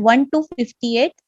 1 to 58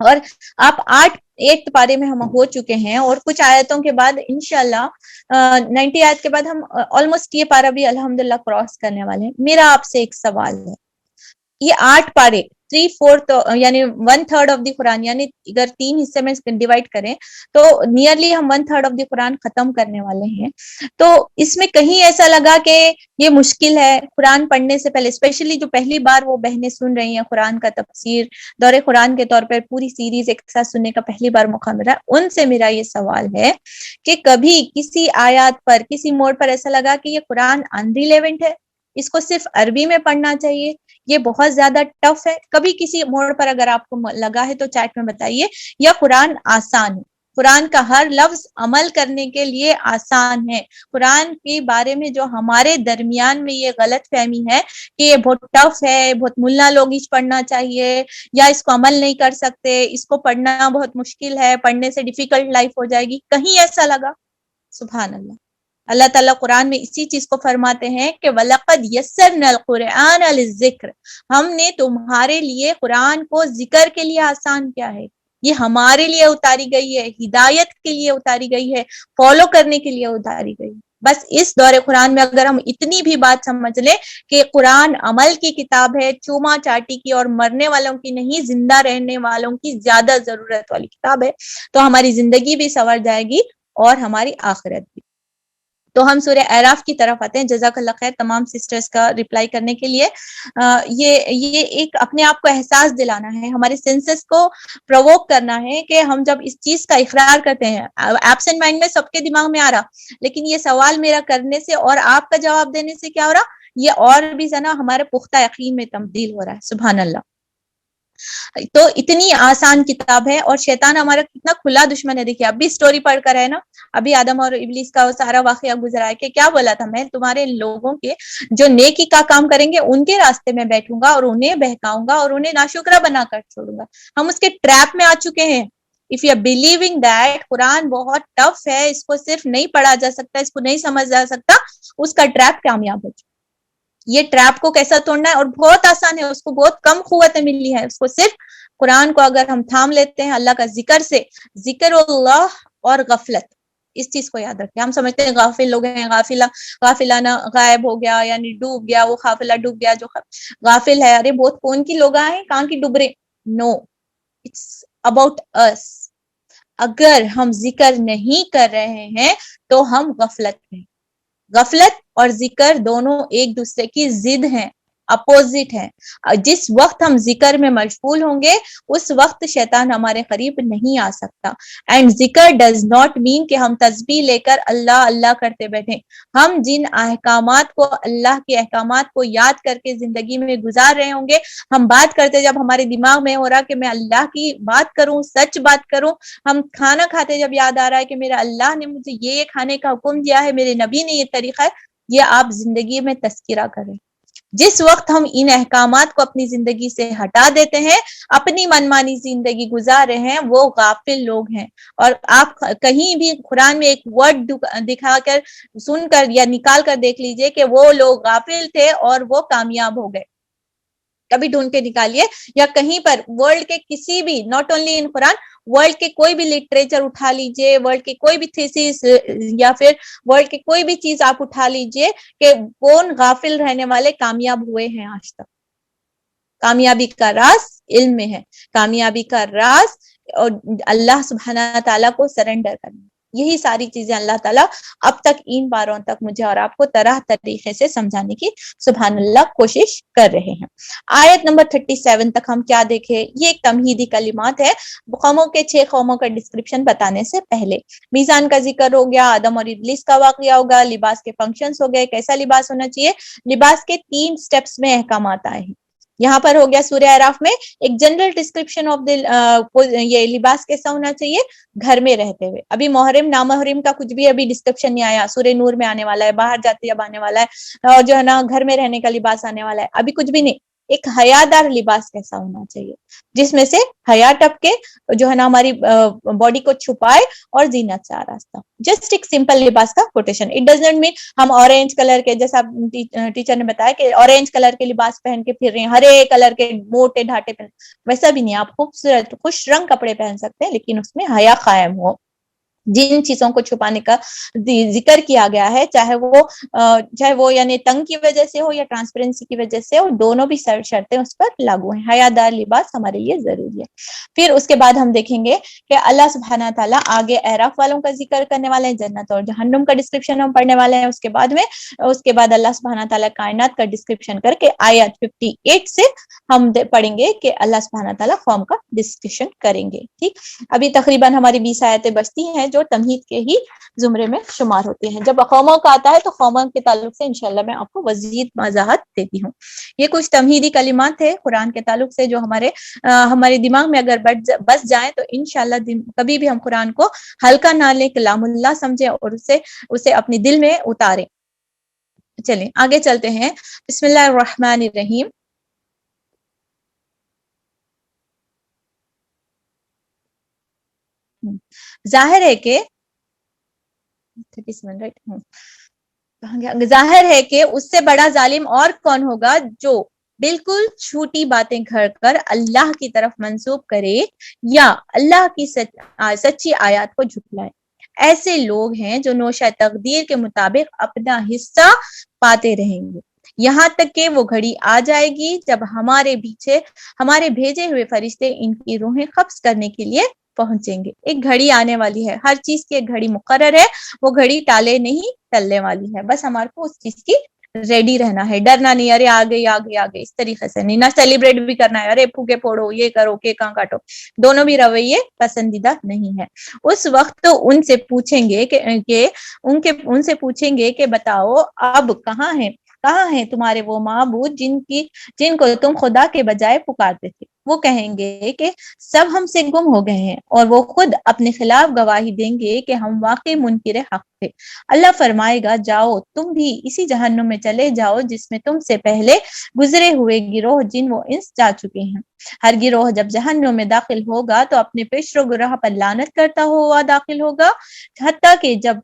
اور آپ 8 پارے میں ہم ہو چکے ہیں، اور کچھ آیتوں کے بعد انشاءاللہ 90 آیت کے بعد ہم آلموسٹ یہ پارا بھی الحمدللہ کراس کرنے والے ہیں۔ میرا آپ سے ایک سوال ہے، یہ 8 پارے 3/4 یعنی 1/3 آف دی قرآن، یعنی اگر 3 حصے میں ڈیوائڈ کریں تو نیئرلی ہم 1/3 آف دی قرآن ختم کرنے والے ہیں۔ تو اس میں کہیں ایسا لگا کہ یہ مشکل ہے قرآن پڑھنے سے پہلے، اسپیشلی جو پہلی بار وہ بہنیں سن رہی ہیں قرآن کا تفسیر دور قرآن کے طور پر پوری سیریز ایک ساتھ سننے کا پہلی بار موقع ملا، ان سے میرا یہ سوال ہے کہ کبھی کسی آیات پر کسی موڑ پر ایسا لگا کہ یہ قرآن انریلیونٹ ہے، اس کو صرف عربی میں پڑھنا چاہیے، یہ بہت زیادہ ٹف ہے؟ کبھی کسی موڑ پر اگر آپ کو لگا ہے تو چیٹ میں بتائیے، یا قرآن آسان ہے، قرآن کا ہر لفظ عمل کرنے کے لیے آسان ہے؟ قرآن کے بارے میں جو ہمارے درمیان میں یہ غلط فہمی ہے کہ یہ بہت ٹف ہے، بہت ملا لوگ اس پڑھنا چاہیے، یا اس کو عمل نہیں کر سکتے، اس کو پڑھنا بہت مشکل ہے، پڑھنے سے ڈیفیکلٹ لائف ہو جائے گی، کہیں ایسا لگا؟ سبحان اللہ، اللہ تعالیٰ قرآن میں اسی چیز کو فرماتے ہیں کہ وَلَقَدْ يَسَّرْنَا الْقُرْآنَ لِلذِّكْرِ، ہم نے تمہارے لیے قرآن کو ذکر کے لیے آسان کیا ہے، یہ ہمارے لیے اتاری گئی ہے، ہدایت کے لیے اتاری گئی ہے، فالو کرنے کے لیے اتاری گئی۔ بس اس دور قرآن میں اگر ہم اتنی بھی بات سمجھ لیں کہ قرآن عمل کی کتاب ہے، چوما چاٹی کی اور مرنے والوں کی نہیں، زندہ رہنے والوں کی زیادہ ضرورت والی کتاب ہے، تو ہماری زندگی بھی سنور جائے گی اور ہماری آخرت بھی۔ تو ہم سورہ اعراف کی طرف آتے ہیں۔ جزاک اللہ خیر تمام سسٹرز کا ریپلائی کرنے کے لیے۔ یہ ایک اپنے آپ کو احساس دلانا ہے، ہمارے سینسز کو پرووک کرنا ہے کہ ہم جب اس چیز کا اقرار کرتے ہیں، ایبسنٹ مائنڈ میں سب کے دماغ میں آ رہا، لیکن یہ سوال میرا کرنے سے اور آپ کا جواب دینے سے کیا ہو رہا، یہ اور بھی نا ہمارے پختہ یقین میں تبدیل ہو رہا ہے۔ سبحان اللہ۔ تو اتنی آسان کتاب ہے، اور شیطان ہمارا کتنا کھلا دشمن ہے۔ دیکھیے اب بھی سٹوری پڑھ کر ہے نا، ابھی آدم اور ابلیس کا وہ سارا واقعہ گزرا ہے کہ کیا بولا تھا، میں تمہارے لوگوں کے جو نیکی کا کام کریں گے ان کے راستے میں بیٹھوں گا اور انہیں بہکاؤں گا اور انہیں ناشکرا بنا کر چھوڑوں گا۔ ہم اس کے ٹریپ میں آ چکے ہیں۔ If you are believing that قرآن بہت ٹف ہے، اس کو صرف نہیں پڑھا جا سکتا، اس کو نہیں سمجھ جا سکتا، اس کا ٹریپ کامیاب ہو چکا۔ یہ ٹریپ کو کیسا توڑنا ہے، اور بہت آسان ہے، اس کو بہت کم قوتیں ملی ہے، اس کو صرف قرآن کو اگر ہم تھام لیتے ہیں اللہ کا ذکر سے، ذکر اللہ اور غفلت، اس چیز کو یاد رکھیں۔ ہم سمجھتے ہیں غافل لوگ ہیں، غافلانہ غائب ہو گیا، یعنی ڈوب گیا، وہ قافلہ ڈوب گیا جو غافل ہے، ارے بہت کون کی لوگ ہیں کہاں کی ڈوب رہے، نو، اٹس اباؤٹ اس۔ اگر ہم ذکر نہیں کر رہے ہیں تو ہم غفلت میں۔ غفلت اور ذکر دونوں ایک دوسرے کی ضد ہیں، اپوزٹ ہیں۔ جس وقت ہم ذکر میں مشغول ہوں گے اس وقت شیطان ہمارے قریب نہیں آ سکتا۔ اینڈ ذکر ڈز ناٹ مین کہ ہم تسبیح لے کر اللہ اللہ کرتے بیٹھیں۔ ہم جن احکامات کو، اللہ کے احکامات کو یاد کر کے زندگی میں گزار رہے ہوں گے، ہم بات کرتے جب ہمارے دماغ میں ہو رہا کہ میں اللہ کی بات کروں، سچ بات کروں، ہم کھانا کھاتے جب یاد آ رہا ہے کہ میرا اللہ نے مجھے یہ کھانے کا حکم دیا ہے، میرے نبی نے یہ طریقہ ہے، یہ آپ زندگی میں تذکرہ کریں۔ جس وقت ہم ان احکامات کو اپنی زندگی سے ہٹا دیتے ہیں، اپنی منمانی زندگی گزار رہے ہیں، وہ غافل لوگ ہیں۔ اور آپ کہیں بھی قرآن میں ایک ورڈ دکھا کر، سن کر یا نکال کر دیکھ لیجئے کہ وہ لوگ غافل تھے اور وہ کامیاب ہو گئے، کبھی ڈھونڈ کے نکالیے، یا کہیں پر ورلڈ کے کسی بھی، not only in Quran, world کے کوئی بھی لٹریچر اٹھا لیجئے، ورلڈ کے کوئی بھی تھیسس یا پھر ورلڈ کے کوئی بھی چیز آپ اٹھا لیجئے کہ کون غافل رہنے والے کامیاب ہوئے ہیں آج تک۔ کامیابی کا راز علم میں ہے، کامیابی کا راز اور اللہ سبحانہ تعالیٰ کو سرنڈر کرنا۔ یہی ساری چیزیں اللہ تعالیٰ اب تک ان باروں تک مجھے اور آپ کو طرح طریقے سے سمجھانے کی سبحان اللہ کوشش کر رہے ہیں۔ آیت نمبر 37 تک ہم کیا دیکھیں، یہ ایک تمہیدی کلمات ہے قوموں کے 6 قوموں کا ڈسکرپشن بتانے سے پہلے۔ میزان کا ذکر ہو گیا، آدم اور ابلیس کا واقعہ ہوگا، لباس کے فنکشنز ہو گئے، کیسا لباس ہونا چاہیے، لباس کے 3 سٹیپس میں احکامات آئے ہیں۔ یہاں پر ہو گیا سورہ اعراف میں ایک جنرل ڈسکرپشن آف یہ لباس کیسا ہونا چاہیے گھر میں رہتے ہوئے۔ ابھی محرم نامحرم کا کچھ بھی ابھی ڈسکرپشن نہیں آیا، سورہ نور میں آنے والا ہے، باہر جاتے جب آنے والا ہے، اور جو ہے نا گھر میں رہنے کا لباس آنے والا ہے، ابھی کچھ بھی نہیں۔ ایک حیادار لباس کیسا ہونا چاہیے جس میں سے حیا ٹپکے, جو ہے نا ہماری باڈی کو چھپائے اور زینت سے آراستہ. جسٹ ایک سمپل لباس کا quotation. It does not mean ہم اورینج کلر کے, جیسا ٹیچر نے بتایا کہ اورینج کلر کے لباس پہن کے پھر رہے ہیں, ہرے کلر کے موٹے ڈھاٹے پہن, ویسا بھی نہیں. آپ خوبصورت خوش رنگ کپڑے پہن سکتے ہیں لیکن اس میں حیا قائم ہو. جن چیزوں کو چھپانے کا ذکر کیا گیا ہے, چاہے وہ یعنی تنگ کی وجہ سے ہو یا ٹرانسپیرنسی کی وجہ سے ہو, دونوں بھی شرطیں اس پر لاگو ہیں. حیادار لباس ہمارے لیے ضروری ہے. پھر اس کے بعد ہم دیکھیں گے کہ اللہ سبحانہ تعالیٰ آگے اعراف والوں کا ذکر کرنے والے ہیں, جنت اور جہنم کا ڈسکرپشن ہم پڑھنے والے ہیں. اس کے بعد اللہ سبحانہ تعالیٰ کائنات کا ڈسکرپشن کر کے آیت 58 سے ہم پڑھیں گے کہ اللہ سبحانہ تعالیٰ قوم کا ڈسکشن کریں گے. ٹھیک, ابھی تقریباً ہماری 20 آیتیں بچتی ہیں جو تمہید کے ہی زمرے میں شمار ہوتے ہیں. جب قوموں کا آتا ہے تو قوموں کے تعلق سے انشاءاللہ میں آپ کو مزید وضاحت دیتی ہوں. یہ کچھ تمہیدی کلمات تھے قرآن کے تعلق سے جو ہمارے دماغ میں اگر بس جائیں تو انشاءاللہ کبھی بھی ہم قرآن کو ہلکا نہ لیں, کلام اللہ سمجھیں اور اسے اپنے دل میں اتاریں. چلیں آگے چلتے ہیں. بسم اللہ الرحمن الرحیم. ظاہر ہے کہ اس سے بڑا ظالم اور کون ہوگا جو بالکل چھوٹی باتیں گھڑ کر اللہ کی طرف منسوب کرے یا اللہ کی سچی آیات کو جھٹلائے. ایسے لوگ ہیں جو نوشہ تقدیر کے مطابق اپنا حصہ پاتے رہیں گے یہاں تک کہ وہ گھڑی آ جائے گی جب ہمارے بھیجے ہوئے فرشتے ان کی روحیں قبض کرنے کے لیے پہنچیں گے. ایک گھڑی آنے والی ہے, ہر چیز کی ایک گھڑی مقرر ہے, وہ گھڑی ٹالے نہیں ٹلنے والی ہے. بس ہمارے کو اس چیز کی ریڈی رہنا ہے, ڈرنا نہیں, ارے آگے اس طریقے سے نہیں, نہ سیلیبریٹ بھی کرنا ہے, ارے پھوکے پھوڑو, یہ کرو, کہاں کاٹو, دونوں بھی رویے پسندیدہ نہیں ہے. اس وقت تو ان سے پوچھیں گے کہ بتاؤ اب کہاں ہیں تمہارے وہ معبود جن کو تم خدا کے بجائے پکارتے تھے. وہ کہیں گے کہ سب ہم سے گم ہو گئے ہیں, اور وہ خود اپنے خلاف گواہی دیں گے کہ ہم واقعی منکر حق تھے. اللہ فرمائے گا جاؤ تم بھی اسی جہنم میں چلے جاؤ جس میں تم سے پہلے گزرے ہوئے گروہ جن و انس جا چکے ہیں. ہر گروہ جب جہنم میں داخل ہوگا تو اپنے پیشرو گروہ پر لعنت کرتا ہوا داخل ہوگا, حتیٰ کہ جب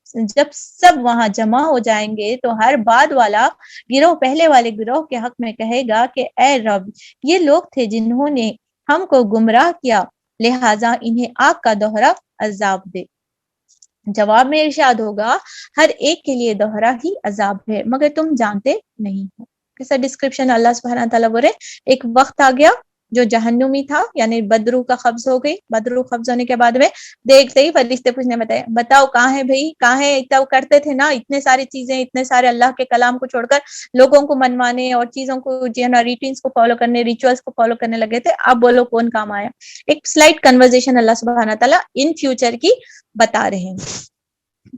سب وہاں جمع ہو جائیں گے تو ہر بعد والا گروہ پہلے والے گروہ کے حق میں کہے گا کہ اے رب, یہ لوگ تھے جنہوں نے ہم کو گمراہ کیا, لہٰذا انہیں آگ کا دوہرا عذاب دے. جواب میں ارشاد ہوگا ہر ایک کے لیے دوہرا ہی عذاب ہے مگر تم جانتے نہیں ہو. کیسا ڈسکرپشن اللہ سبحانہ تعالیٰ بولے. ایک وقت آ گیا جو جہنمی تھا, یعنی بدرو کا قبض ہو گئی. بدرو قبض ہونے کے بعد میں دیکھتے ہی فرشتے پوچھنے بتاؤ کہاں ہے بھائی, کہاں ہے, اتنا کرتے تھے نا, اتنے ساری چیزیں, اتنے سارے اللہ کے کلام کو چھوڑ کر لوگوں کو منوانے اور چیزوں کو جو ہے نا ریٹینز کو فالو کرنے, ریچولس کو فالو کرنے لگے تھے, اب بولو کون کام آیا. ایک سلائٹ کنورزیشن اللہ سبحانہ تعالیٰ ان فیوچر کی بتا رہے ہیں.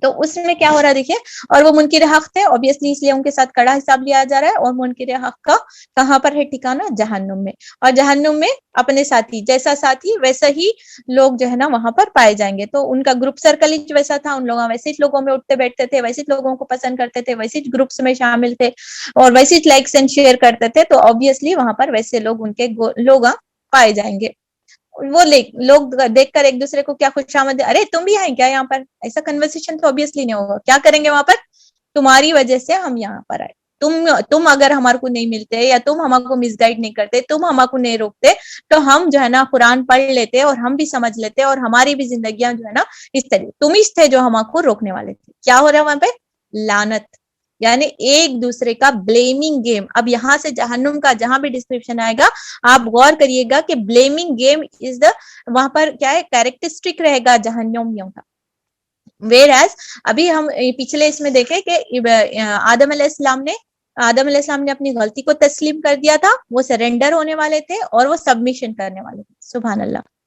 تو اس میں کیا ہو رہا ہے دیکھیے, اور وہ منکر حق تھے obviously, اس لیے ان کے ساتھ کڑا حساب لیا جا رہا ہے. اور منکر حق کا کہاں پر ہے ٹھکانہ, جہنم میں. اور جہنم میں اپنے ساتھی, جیسا ساتھی ویسا ہی لوگ جو ہے نا وہاں پر پائے جائیں گے. تو ان کا گروپ سرکل ہی ویسا تھا, ان لوگ ویسے لوگوں میں اٹھتے بیٹھتے تھے, ویسے لوگوں کو پسند کرتے تھے, ویسے گروپس میں شامل تھے, اور ویسے لائکس اینڈ شیئر کرتے تھے. تو obviously وہاں پر ویسے لوگ ان کے لوگ پائے جائیں گے. وہ لوگ دیکھ کر ایک دوسرے کو کیا خوش آمد, ارے تم بھی آئے کیا یہاں پر, ایسا کنورسیشن تو obviously نہیں ہوگا. کیا کریں گے وہاں پر, تمہاری وجہ سے ہم یہاں پر آئے, تم اگر ہمارے کو نہیں ملتے یا تم ہمارے کو مس گائڈ نہیں کرتے, تم ہمارے کو نہیں روکتے, تو ہم جو ہے نا قرآن پڑھ لیتے اور ہم بھی سمجھ لیتے اور ہماری بھی زندگیاں جو ہے نا اس طرح. تم ہی تھے جو ہمارے کو روکنے والے تھے. کیا ہو رہا ہے وہاں پہ, لعنت, یعنی ایک دوسرے کا بلیمنگ گیم. اب یہاں سے جہنم کا جہاں بھی ڈسکرپشن آئے گا آپ غور کریے گا کہ بلیمنگ گیم از دا, وہاں پر کیا ہے کیریکٹرسٹک رہے گا جہنمیوں کا. ویئر ایز ابھی ہم پچھلے اس میں دیکھیں کہ آدم علیہ السلام نے اپنی غلطی کو تسلیم کر دیا تھا, وہ سرنڈر ہونے والے تھے اور وہ سبمیشن کرنے والے تھے. سبحان اللہ.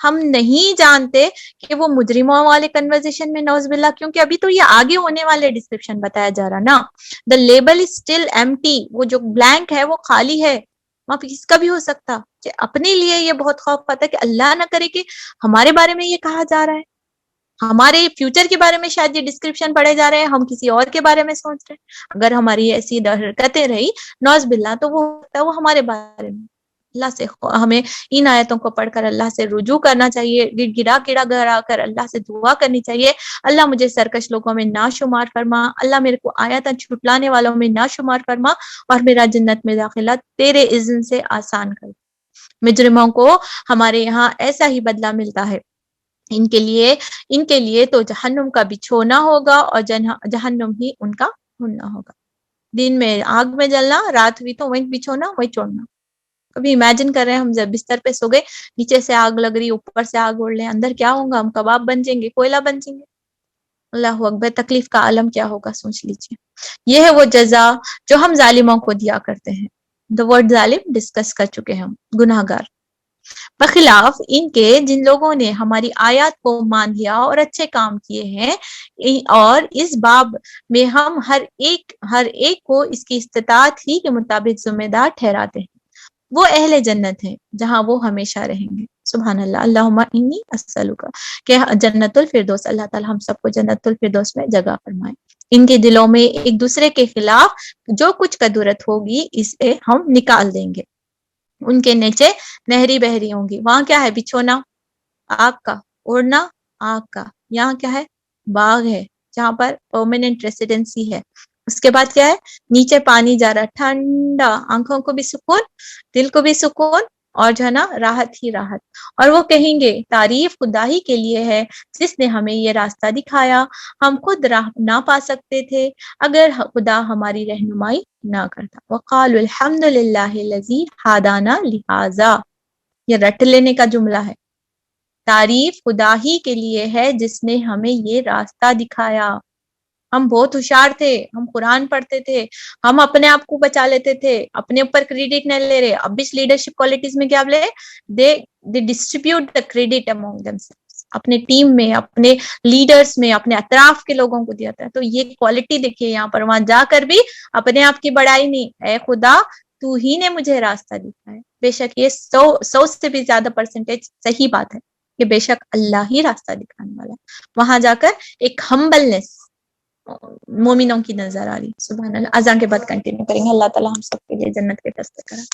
ہم نہیں جانتے کہ وہ مجرموں والے کنورزیشن میں نوز باللہ، کیونکہ ابھی تو یہ آگے ہونے والے ڈسکرپشن بتایا جا رہا نا. The label is still empty, وہ جو بلینک ہے وہ خالی ہے، وہاں پہ کس کا بھی ہو سکتا. کہ اپنے لیے یہ بہت خوف آتا ہے کہ اللہ نہ کرے کہ ہمارے بارے میں یہ کہا جا رہا ہے، ہمارے فیوچر کے بارے میں شاید یہ ڈسکرپشن پڑھے جا رہے ہیں، ہم کسی اور کے بارے میں سوچ رہے ہیں. اگر ہماری ایسی حرکتیں رہی نوز باللہ تو وہ ہمارے بارے میں. اللہ سے ہمیں ان آیتوں کو پڑھ کر اللہ سے رجوع کرنا چاہیے، گڑ گڑا کر اللہ سے دعا کرنی چاہیے، اللہ مجھے سرکش لوگوں میں نہ شمار فرما، اللہ میرے کو آیاتیں چھٹلانے والوں میں نہ شمار فرما، اور میرا جنت میں داخلہ تیرے اذن سے آسان کر. مجرموں کو ہمارے یہاں ایسا ہی بدلہ ملتا ہے. ان کے لیے تو جہنم کا بچھونا ہوگا، اور جہنم ہی ان کا ہونا ہوگا. دن میں آگ میں جلنا، رات ہوئی تو وہیں بچھونا وہیں چھوڑنا. کبھی امیجن کر رہے ہیں ہم جب بستر پہ سو گئے، نیچے سے آگ لگ رہی، اوپر سے آگ اڑ لیں، اندر کیا ہوگا؟ ہم کباب بن جائیں گے، کوئلہ بن جائیں گے. اللہ اکبر، تکلیف کا عالم کیا ہوگا سوچ لیجیے. یہ ہے وہ جزا جو ہم ظالموں کو دیا کرتے ہیں. دا ورڈ ظالم ڈسکس کر چکے ہیں ہم، گناہ گار. بخلاف ان کے جن لوگوں نے ہماری آیات کو مان لیا اور اچھے کام کیے ہیں، اور اس باب میں ہم ہر ایک کو اس کی استطاعت ہی کے مطابق ذمہ دار ٹھہراتے ہیں، وہ اہل جنت ہیں جہاں وہ ہمیشہ رہیں گے. سبحان اللہ. اللہم انی اسألک کہ جنت الفردوس، اللہ تعالی ہم سب کو جنت الفردوس میں جگہ فرمائے. ان کے دلوں میں ایک دوسرے کے خلاف جو کچھ کدورت ہوگی اسے ہم نکال دیں گے. ان کے نیچے نہری بہری ہوں گی. وہاں کیا ہے؟ بچھونا آگ کا، اڑنا آگ کا. یہاں کیا ہے؟ باغ ہے جہاں پر پرماننٹ ریسیڈنسی ہے. اس کے بعد کیا ہے؟ نیچے پانی جا رہا، ٹھنڈا، آنکھوں کو بھی سکون، دل کو بھی سکون، اور جو ہے نا راحت ہی راحت. اور وہ کہیں گے تعریف خدا ہی کے لیے ہے جس نے ہمیں یہ راستہ دکھایا، ہم خود راہ نہ پا سکتے تھے اگر خدا ہماری رہنمائی نہ کرتا. وقالوا الحمد للہ الذی ہدانا لہذا، یہ رٹ لینے کا جملہ ہے. تعریف خدا ہی کے لیے ہے جس نے ہمیں یہ راستہ دکھایا. ہم بہت ہوشیار تھے، ہم قرآن پڑھتے تھے، ہم اپنے آپ کو بچا لیتے تھے، اپنے اوپر کریڈٹ نہیں لے رہے. اب اس لیڈرشپ کوالٹیز میں کیا لے؟ They distribute the credit among themselves، اپنے ٹیم میں، اپنے لیڈرز میں، اپنے اطراف کے لوگوں کو دیا تھا. تو یہ کوالٹی دیکھیے یہاں پر، وہاں جا کر بھی اپنے آپ کی بڑائی نہیں، اے خدا تو ہی نے مجھے راستہ دکھایا. بے شک یہ 100 سے بھی زیادہ پرسنٹیج صحیح بات ہے کہ بے شک اللہ ہی راستہ دکھانے والا ہے. وہاں جا کر ایک ہمبلنس مومنوں کی نظر آ رہی. سبحان اللہ. اذان کے بعد کنٹینیو کریں گے. اللہ تعالی ہم سب کے لیے جنت کے راستے کرائے.